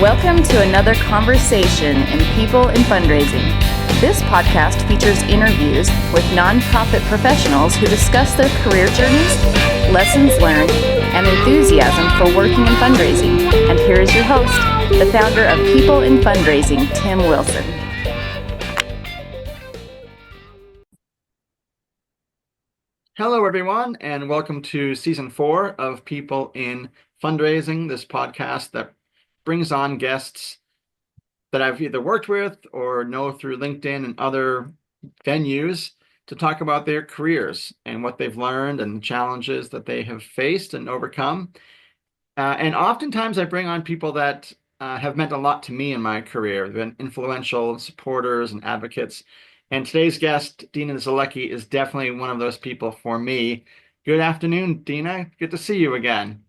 Welcome to another conversation in People in Fundraising. This podcast features interviews with nonprofit professionals who discuss their career journeys, lessons learned, and enthusiasm for working in fundraising. And here is your host, the founder of People in Fundraising, Tim Wilson. Hello, everyone, and welcome to Season 4 of People in Fundraising, this podcast that brings on guests that I've either worked with or know through LinkedIn and other venues to talk about their careers and what they've learned and the challenges that they have faced and overcome. And oftentimes I bring on people that have meant a lot to me in my career. They've been influential supporters and advocates. And today's guest, Dina Zelleke, is definitely one of those people for me. Good afternoon, Dina. Good to see you again.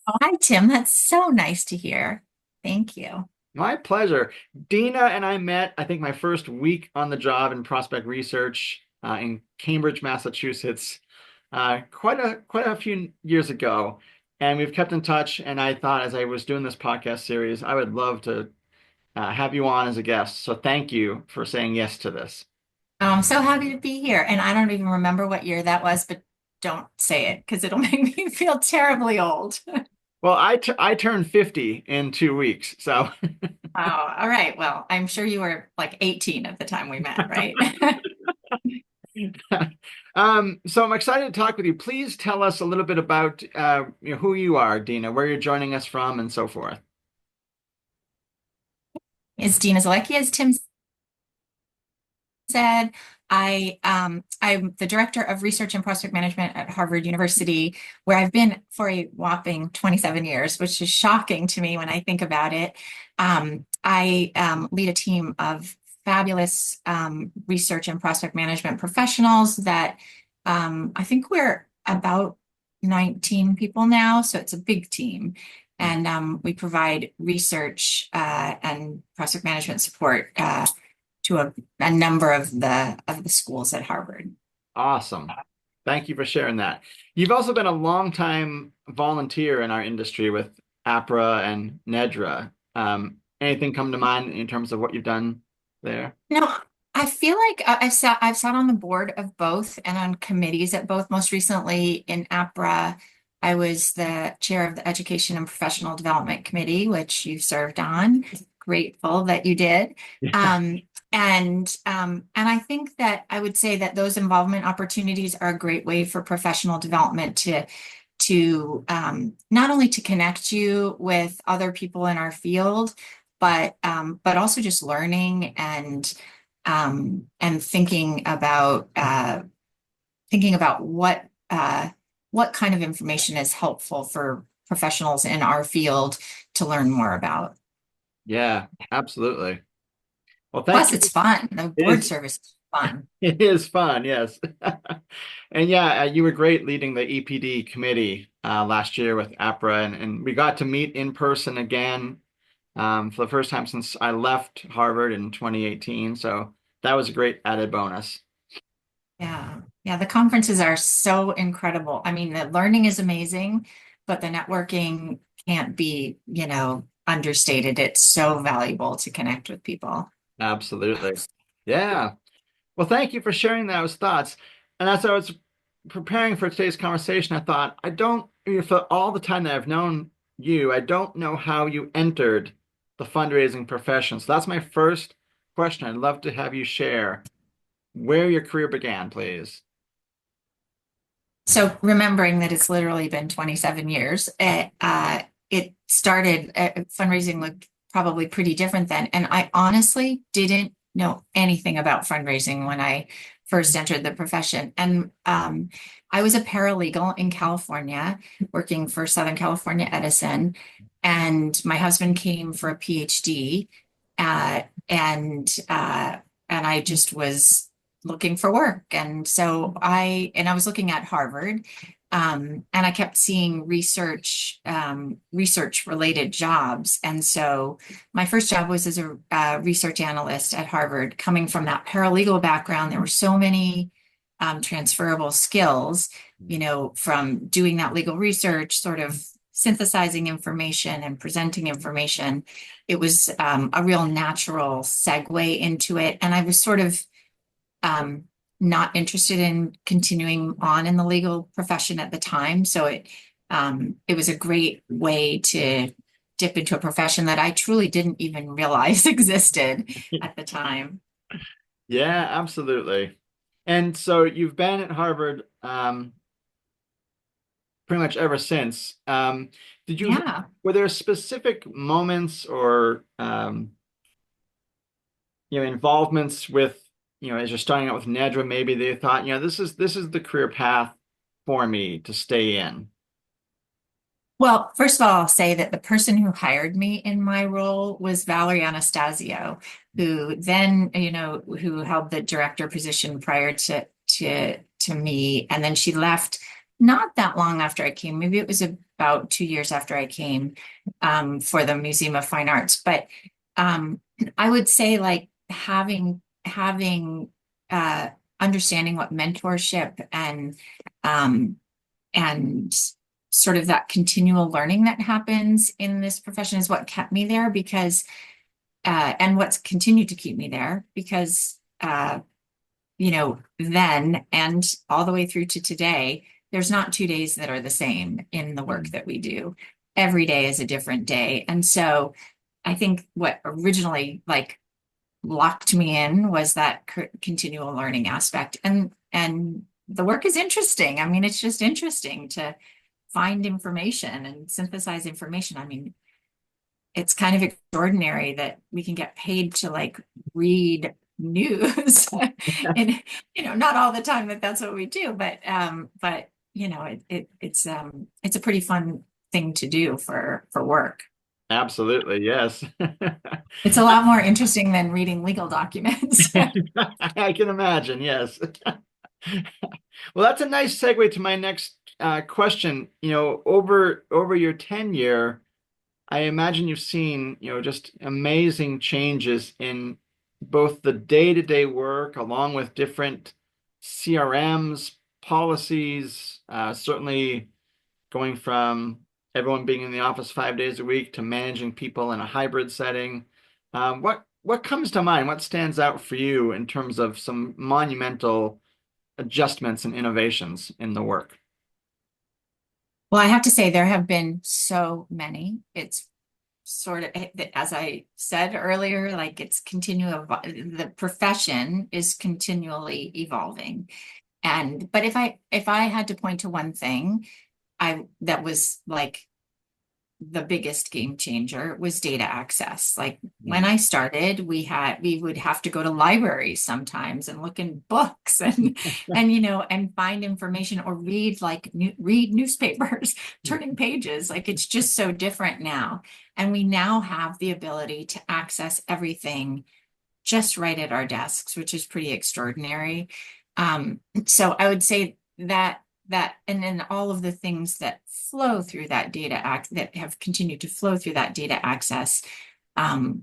Oh, hi, Tim. That's so nice to hear. Thank you. My pleasure. Dina and I met, I think, my first week on the job in prospect research in Cambridge, Massachusetts, quite a few years ago. And we've kept in touch. And I thought, as I was doing this podcast series, I would love to have you on as a guest. So thank you for saying yes to this. I'm so happy to be here. And I don't even remember what year that was, but don't say it because it'll make me feel terribly old. Well, I turned 50 in 2 weeks, so. Oh, all right. Well, I'm sure you were like 18 at the time we met, right? So I'm excited to talk with you. Please tell us a little bit about who you are, Dina, where you're joining us from, and so forth. Is Dina Zelleke, as Tim said. I'm the director of research and prospect management at Harvard University, where I've been for a whopping 27 years, which is shocking to me when I think about it. I lead a team of fabulous research and prospect management professionals that I think we're about 19 people now, so it's a big team. And we provide research and prospect management support to a number of the schools at Harvard. Awesome. Thank you for sharing that. You've also been a longtime volunteer in our industry with APRA and NEDRA. Anything come to mind in terms of what you've done there? No, I feel like I've sat on the board of both and on committees at both. Most recently in APRA, I was the chair of the Education and Professional Development Committee, which you served on. Grateful that you did. Yeah. And I think that I would say that those involvement opportunities are a great way for professional development to not only to connect you with other people in our field, but also just learning and thinking about what kind of information is helpful for professionals in our field to learn more about. Yeah, absolutely. Well, thank Plus, you. it's fun. The board service is fun. It is fun, yes. And yeah, you were great leading the EPD committee last year with APRA, and we got to meet in person again for the first time since I left Harvard in 2018. So that was a great added bonus. Yeah. The conferences are so incredible. I mean, the learning is amazing, but the networking can't be, understated. It's so valuable to connect with people. Absolutely. Yeah. Well, thank you for sharing those thoughts. And as I was preparing for today's conversation, I thought, for all the time that I've known you, I don't know how you entered the fundraising profession. So that's my first question. I'd love to have you share where your career began, please. So remembering that it's literally been 27 years, it started, fundraising looked probably pretty different then. And I honestly didn't know anything about fundraising when I first entered the profession. And I was a paralegal in California, working for Southern California Edison. And my husband came for a PhD, and I just was looking for work. And so I was looking at Harvard. And I kept seeing research related jobs. And so my first job was as a research analyst at Harvard. Coming from that paralegal background, there were so many transferable skills, from doing that legal research, sort of synthesizing information and presenting information, it was a real natural segue into it. And I was sort of not interested in continuing on in the legal profession at the time. So it was a great way to dip into a profession that I truly didn't even realize existed at the time. Yeah, absolutely. And so you've been at Harvard pretty much ever since. Yeah. Were there specific moments or involvements with, as you're starting out with NEDRA, maybe they thought, this is the career path for me to stay in? Well, first of all, I'll say that the person who hired me in my role was Valerie Anastasio, who then, who held the director position prior to me. And then she left not that long after I came. Maybe it was about 2 years after I came for the Museum of Fine Arts. But I would say like having understanding what mentorship and sort of that continual learning that happens in this profession is what kept me there, because and what's continued to keep me there, because then and all the way through to today, there's not 2 days that are the same in the work that we do. Every day is a different day. And so I think what originally like locked me in was that continual learning aspect. And the work is interesting. I mean, it's just interesting to find information and synthesize information. I mean, it's kind of extraordinary that we can get paid to like read news and not all the time that's what we do, but it's a pretty fun thing to do for work. Absolutely, yes. It's a lot more interesting than reading legal documents. I can imagine, yes. Well, that's a nice segue to my next question. Over your tenure, I imagine you've seen, just amazing changes in both the day-to-day work, along with different CRMs, policies, certainly going from everyone being in the office 5 days a week to managing people in a hybrid setting. What comes to mind? What stands out for you in terms of some monumental adjustments and innovations in the work? Well, I have to say there have been so many. It's sort of, as I said earlier, like it's the profession is continually evolving. But if I had to point to one thing, that was like the biggest game changer was data access. Like when I started, we would have to go to libraries sometimes and look in books and and find information, or read newspapers, turning pages. Like it's just so different now. And we now have the ability to access everything just right at our desks, which is pretty extraordinary. So I would say that and then all of the things that flow through that that have continued to flow through that data access, have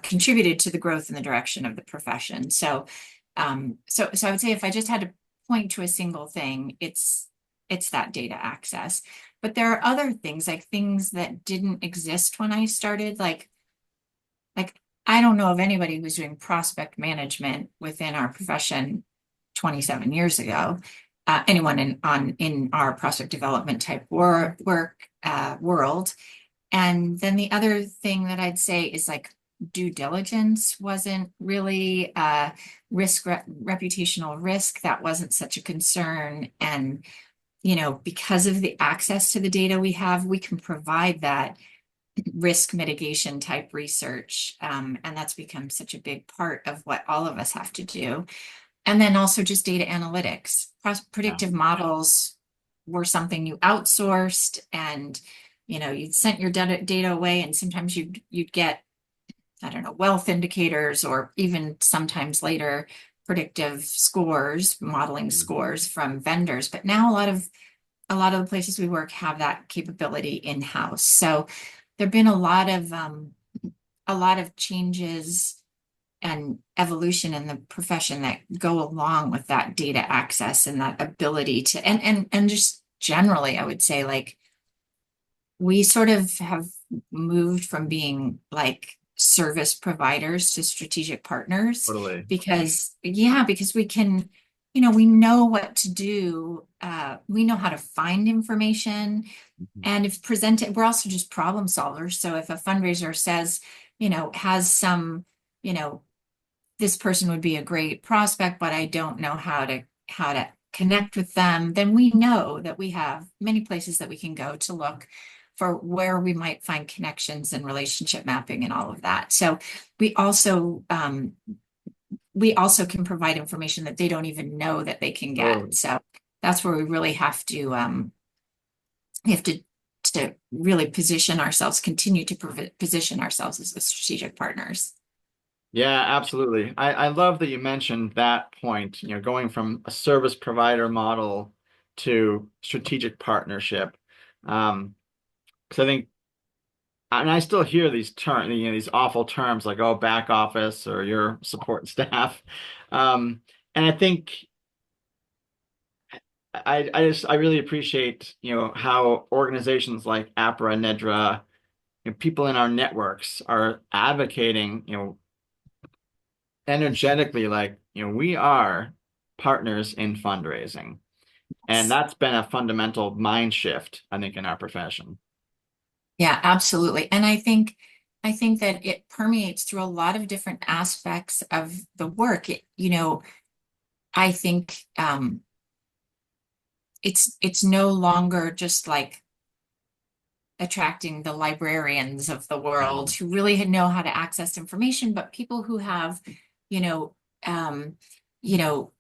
contributed to the growth in the direction of the profession. So I would say if I just had to point to a single thing, it's that data access. But there are other things, like things that didn't exist when I started, like I don't know of anybody who's doing prospect management within our profession 27 years ago. Anyone in our prospect development type work world. And then the other thing that I'd say is like due diligence wasn't really reputational risk. That wasn't such a concern. And, because of the access to the data we have, we can provide that risk mitigation type research. And that's become such a big part of what all of us have to do. And then also just data analytics. Predictive models were something you outsourced, and you'd sent your data away, and sometimes you'd get, I don't know, wealth indicators, or even sometimes later predictive scores, modeling scores from vendors. But now a lot of the places we work have that capability in-house. So there've been a lot of changes and evolution in the profession that go along with that data access and that ability to, and just generally, I would say, like we sort of have moved from being like service providers to strategic partners Totally. because we can, we know what to do. We know how to find information, Mhm. and if presented, we're also just problem solvers. So if a fundraiser says, has some, you know, this person would be a great prospect, but I don't know how to connect with them, then we know that we have many places that we can go to look for where we might find connections and relationship mapping and all of that. So we also can provide information that they don't even know that they can get. Totally. So that's where we really have to to really position ourselves, continue to position ourselves as the strategic partners. Yeah, absolutely. I love that you mentioned that point, going from a service provider model to strategic partnership. Because I think, and I still hear these terms, these awful terms like, oh, back office or your support staff. And I think I really appreciate, how organizations like APRA, NEDRA, people in our networks are advocating, energetically, like, we are partners in fundraising. And that's been a fundamental mind shift, I think, in our profession. Yeah, absolutely. And I think that it permeates through a lot of different aspects of the work. I think it's no longer just like attracting the librarians of the world who really know how to access information, but people who have, you know, um, you know,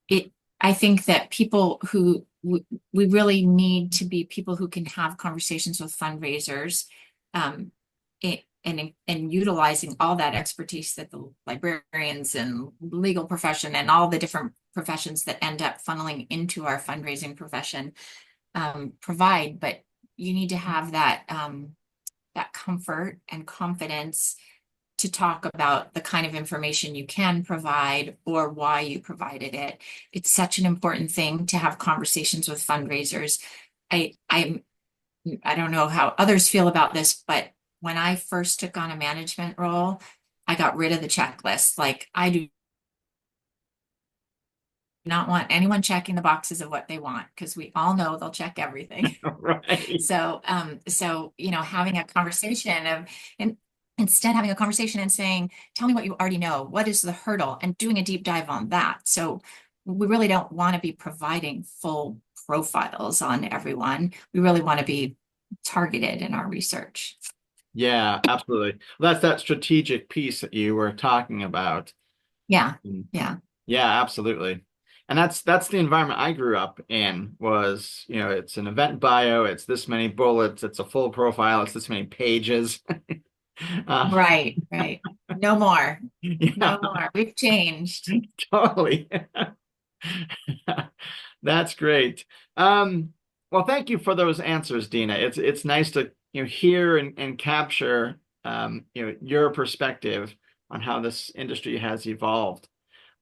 it, I think that people who we really need to be people who can have conversations with fundraisers, and utilizing all that expertise that the librarians and legal profession and all the different professions that end up funneling into our fundraising profession provide. But you need to have that comfort and confidence to talk about the kind of information you can provide or why you provided it. It's such an important thing to have conversations with fundraisers. I don't know how others feel about this, but when I first took on a management role, I got rid of the checklist. Like, I do not want anyone checking the boxes of what they want, because we all know they'll check everything. Right. So having a conversation and instead having a conversation and saying, tell me what you already know. What is the hurdle? And doing a deep dive on that. So we really don't want to be providing full profiles on everyone. We really want to be targeted in our research. Yeah, absolutely. Well, that's that strategic piece that you were talking about. Yeah. Mm. Yeah. Yeah, absolutely. And that's the environment I grew up in was, it's an event bio, it's this many bullets, it's a full profile, it's this many pages. Uh, Right. Right. No more. yeah, No more. We've changed. totally. That's great. Well, thank you for those answers, Dina. It's nice to hear and capture your perspective on how this industry has evolved.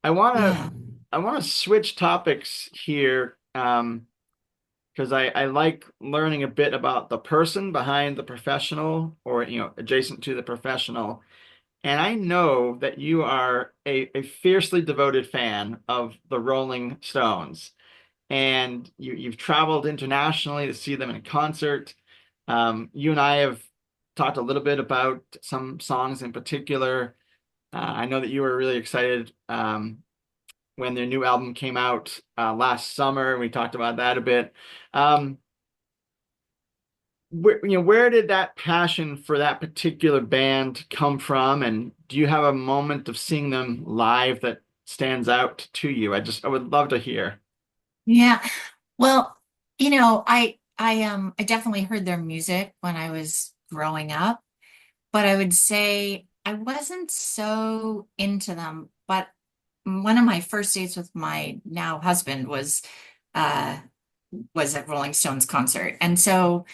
I want to Yeah. I want to switch topics here because I like learning a bit about the person behind the professional or adjacent to the professional. And I know that you are a fiercely devoted fan of the Rolling Stones, and you've traveled internationally to see them in concert. You and I have talked a little bit about some songs in particular. I know that you were really excited when their new album came out last summer. We talked about that a bit. Um, where did that passion for that particular band come from? And do you have a moment of seeing them live that stands out to you? I would love to hear. Yeah. Well, I definitely heard their music when I was growing up, but I would say I wasn't so into them. But one of my first dates with my now husband uh was at Rolling Stones concert. And so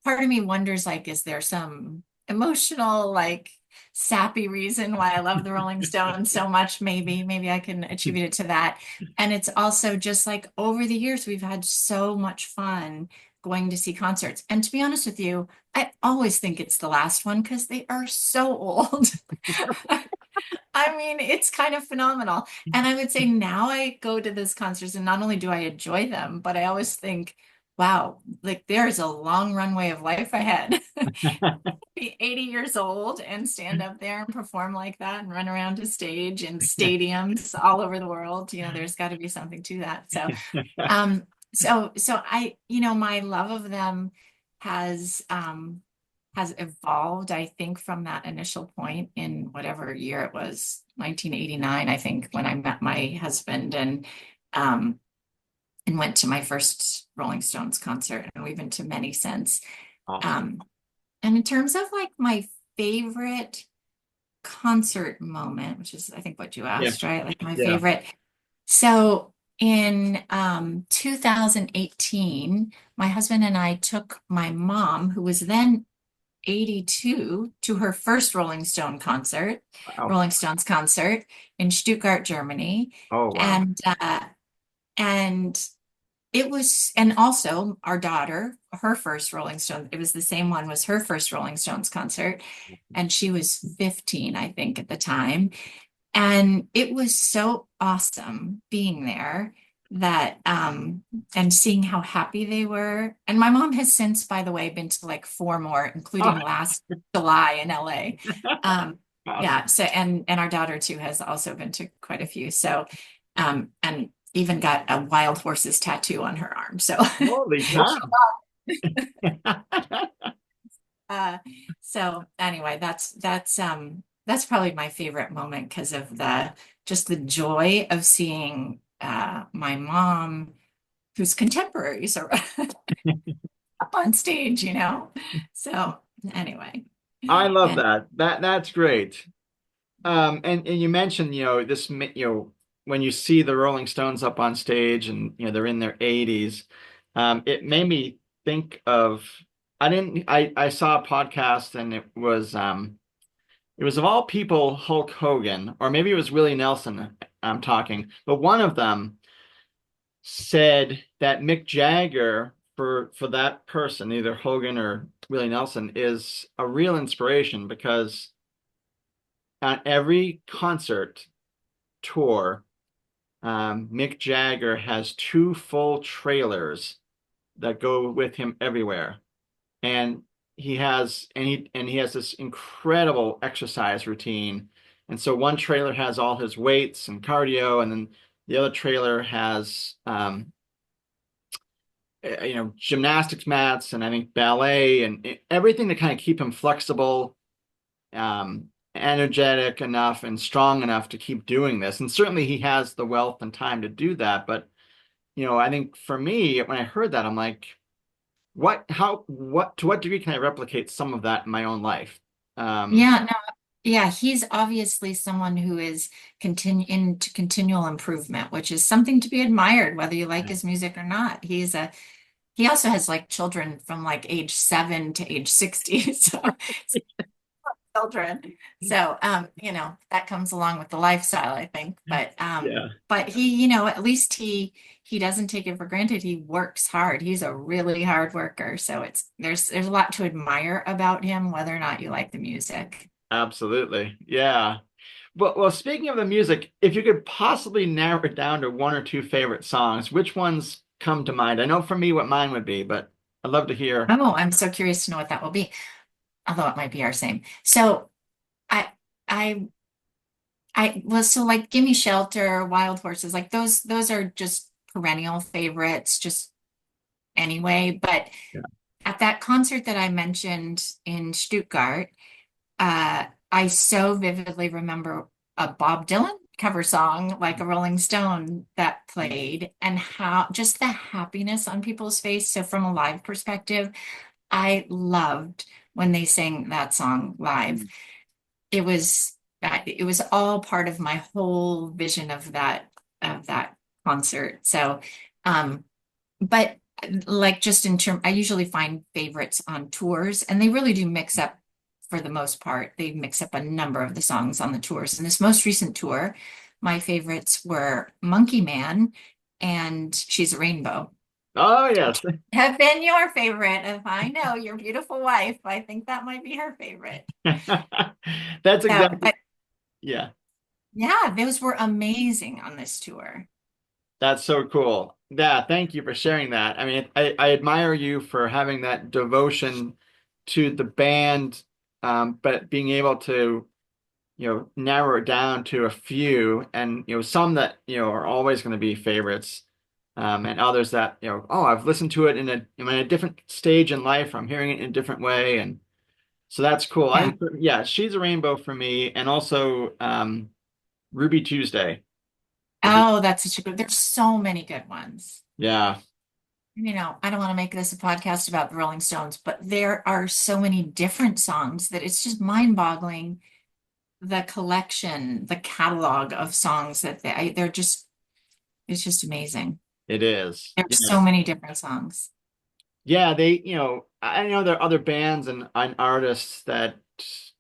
part of me wonders, like, is there some emotional, like, sappy reason why I love the Rolling Stones so much? Maybe I can attribute it to that. And it's also just like over the years, we've had so much fun going to see concerts. And to be honest with you, I always think it's the last one because they are so old. I mean, it's kind of phenomenal. And I would say now I go to those concerts and not only do I enjoy them, but I always think, wow, like there's a long runway of life ahead. Be 80 years old and stand up there and perform like that and run around a stage in stadiums all over the world. There's got to be something to that. So I, my love of them has has evolved, I think, from that initial point in whatever year it was, 1989, I think, when I met my husband and went to my first Rolling Stones concert, and we've been to many since. Awesome. And in terms of like my favorite concert moment, which is I think what you asked, right? Like my favorite. So in 2018, my husband and I took my mom, who was then 82, to her first Rolling Stones concert in Stuttgart, Germany. Oh, wow. And it was, and also our daughter, her first Rolling Stone, it was the same one, was her first Rolling Stones concert. And she was 15, I think, at the time. And it was so awesome being there that, and seeing how happy they were. And my mom has since, by the way, been to like 4 more, including last July in LA. Awesome. Yeah. So, and our daughter too has also been to quite a few. So, and even got a wild horses tattoo on her arm. So Holy cow. So anyway, that's probably my favorite moment because of just the joy of seeing my mom, whose contemporaries are up on stage, So anyway. I love that. That's great. And you mentioned, this, when you see the Rolling Stones up on stage and, they're in their 80s, it made me think of, I saw a podcast and it was of all people, Hulk Hogan, or maybe it was Willie Nelson, I'm talking, but one of them said that Mick Jagger, for that person, either Hogan or Willie Nelson, is a real inspiration because on every concert tour, Mick Jagger has 2 full trailers that go with him everywhere, and he has this incredible exercise routine. And so one trailer has all his weights and cardio, and then the other trailer has gymnastics mats, and I think ballet, and everything to kind of keep him flexible, energetic enough and strong enough to keep doing this. And certainly he has the wealth and time to do that. But, I think for me, when I heard that, I'm like, to what degree can I replicate some of that in my own life? Yeah, he's obviously someone who is into continual improvement, which is something to be admired, whether you like his music or not. He also has like children from like age 7 to age 60. So children. So, that comes along with the lifestyle, I think. But he, at least he doesn't take it for granted. He works hard. He's a really hard worker. So there's a lot to admire about him, whether or not you like the music. Absolutely. Yeah. Well, speaking of the music, if you could possibly narrow it down to 1 or 2 favorite songs, which ones come to mind? I know for me what mine would be, but I'd love to hear. Oh, I'm so curious to know what that will be. Although it might be our same. So so like Gimme Shelter, Wild Horses, like those are just perennial favorites, just anyway. But at that concert that I mentioned in Stuttgart, I so vividly remember a Bob Dylan cover song, like a Rolling Stone, that played, and how just the happiness on people's face. So from a live perspective, I loved when they sang that song live. It was all part of my whole vision of that concert. So, but like just in term, I usually find favorites on tours, and they really do mix up. For the most part, they mix up a number of the songs on the tours. And this most recent tour, my favorites were Monkey Man and She's a Rainbow. Oh, yes. Have been your favorite. If I know your beautiful wife, I think that might be her favorite. That's So, exactly, but yeah, yeah, those were amazing on this tour. that's so cool. Yeah, thank you for sharing that. I mean, I admire you for having that devotion to the band, but being able to, narrow it down to a few and, some that, are always going to be favorites, and others that, oh, I've listened to it in a different stage in life. I'm hearing it in a different way. And so that's cool. I Yeah. think, yeah, She's a Rainbow for me, and also Ruby Tuesday is a, Oh, that's such a good. There's so many good ones. yeah, I don't want to make this a podcast about the Rolling Stones, but there are so many different songs that it's just mind-boggling. The collection, the catalog of songs that they're just, it's just amazing. it is. There's so Yes. many different songs. Yeah, I know there are other bands and artists that,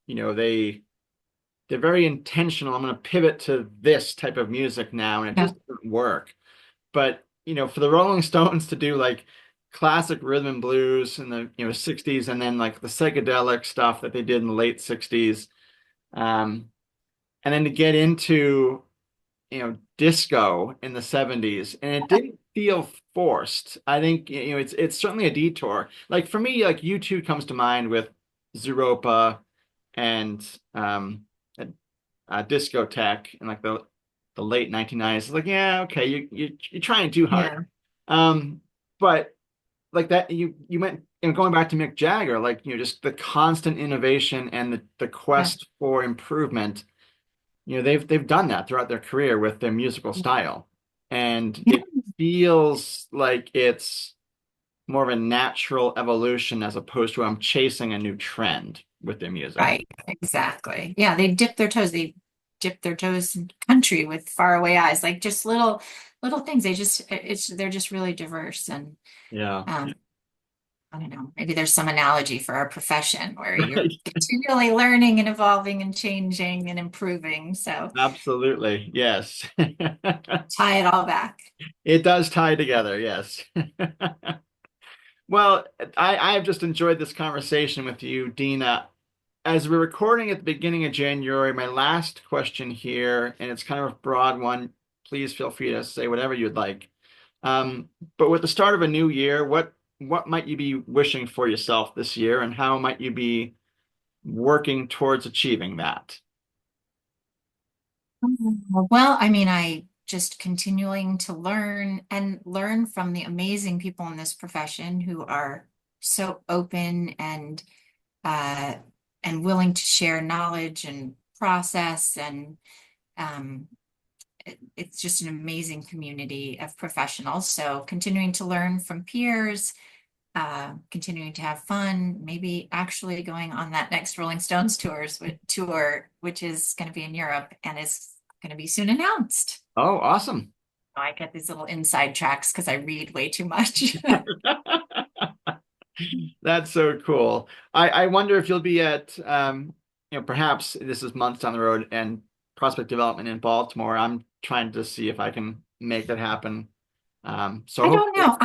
they're very intentional. I'm going to pivot to this type of music now, and it Yeah. just doesn't work. But, for the Rolling Stones to do like classic rhythm and blues in the, 60s, and then like the psychedelic stuff that they did in the late 60s, um, and then to get into, disco in the 70s, and it didn't feel forced. I think, it's certainly a detour. Like for me, like U2 comes to mind with Zeropa and discotheque in like the late 1990s. It's like, yeah, okay, you're trying too hard. Yeah. Um, but like that, you went, going back to Mick Jagger, like, just the constant innovation and the Yeah. quest for improvement. They've done that throughout their career with their musical style, and Yeah. it feels like it's more of a natural evolution as opposed to I'm chasing a new trend with their music. Right. Exactly. Yeah. They dip their toes in country with faraway eyes, like just little things. They're just really diverse. And Yeah. um, I don't know, maybe there's some analogy for our profession where you're Right. continually learning and evolving and changing and improving. So Absolutely. Yes. tie it all back. It does tie together. Yes. Well, I have just enjoyed this conversation with you, Dina. As we're recording at the beginning of January, my last question here, and it's kind of a broad one. Please feel free to say whatever you'd like. But with the start of a new year, what might you be wishing for yourself this year, and how might you be working towards achieving that? Well, I mean, I just continuing to learn and learn from the amazing people in this profession who are so open uh, and willing to share knowledge and process and um, it's just an amazing community of professionals. So continuing to learn from peers, continuing to have fun, maybe actually going on that next Rolling Stones tour, which is going to be in Europe and is going to be soon announced. Oh, awesome. I get these little inside tracks because I read way too much. That's so cool. I wonder if you'll be at, perhaps this is months down the road, and prospect development in Baltimore. I'm trying to see if I can make that happen. So I don't hopefully, know.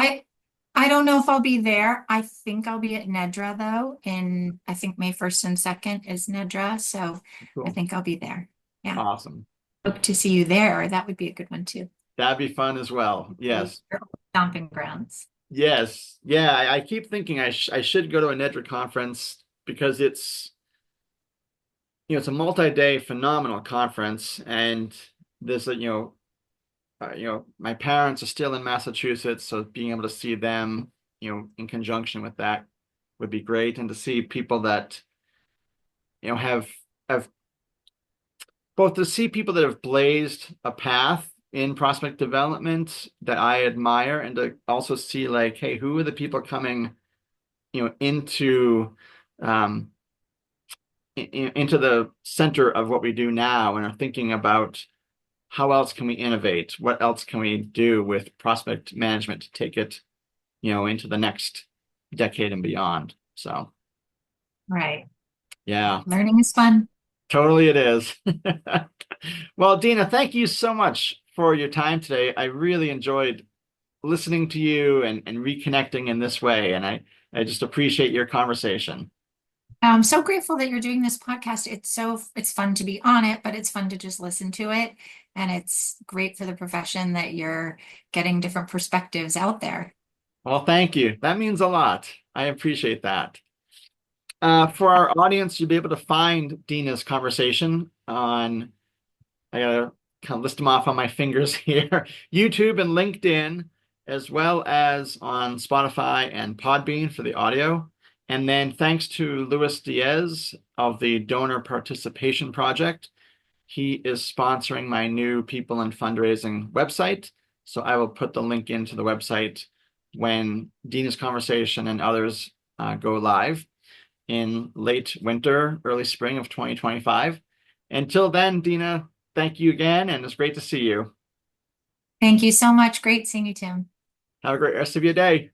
I don't know if I'll be there. I think I'll be at NEDRA though, in I think May 1st and 2nd is NEDRA. So I cool. think I'll be there. Yeah. Awesome. Hope to see you there. That would be a good one too. That'd be fun as well. Yes. Your stomping grounds. Yes. Yeah. I keep thinking I should go to a NEDRA conference because it's a multi-day phenomenal conference, and this, my parents are still in Massachusetts, so being able to see them, in conjunction with that would be great. And to see people that, have both to see people that have blazed a path in prospect development that I admire, and to also see like, hey, who are the people coming, into um into the center of what we do now, and are thinking about how else can we innovate? What else can we do with prospect management to take it, into the next decade and beyond? So, Right. yeah, Learning is fun. totally it is. Well, Dina, thank you so much for your time today. I really enjoyed listening to you and reconnecting in this way. And I just appreciate your conversation. I'm so grateful that you're doing this podcast. It's fun to be on it, but it's fun to just listen to it. And it's great for the profession that you're getting different perspectives out there. Well, thank you. That means a lot. I appreciate that. For our audience, you'll be able to find Dina's conversation on, I gotta kind of list them off on my fingers here, YouTube and LinkedIn, as well as on Spotify and Podbean for the audio. And then thanks to Luis Diaz of the Donor Participation Project, he is sponsoring my new People in Fundraising website. So I will put the link into the website when Dina's conversation and others go live in late winter, early spring of 2025. Until then, Dina, thank you again, and it's great to see you. Thank you so much. Great seeing you, Tim. Have a great rest of your day.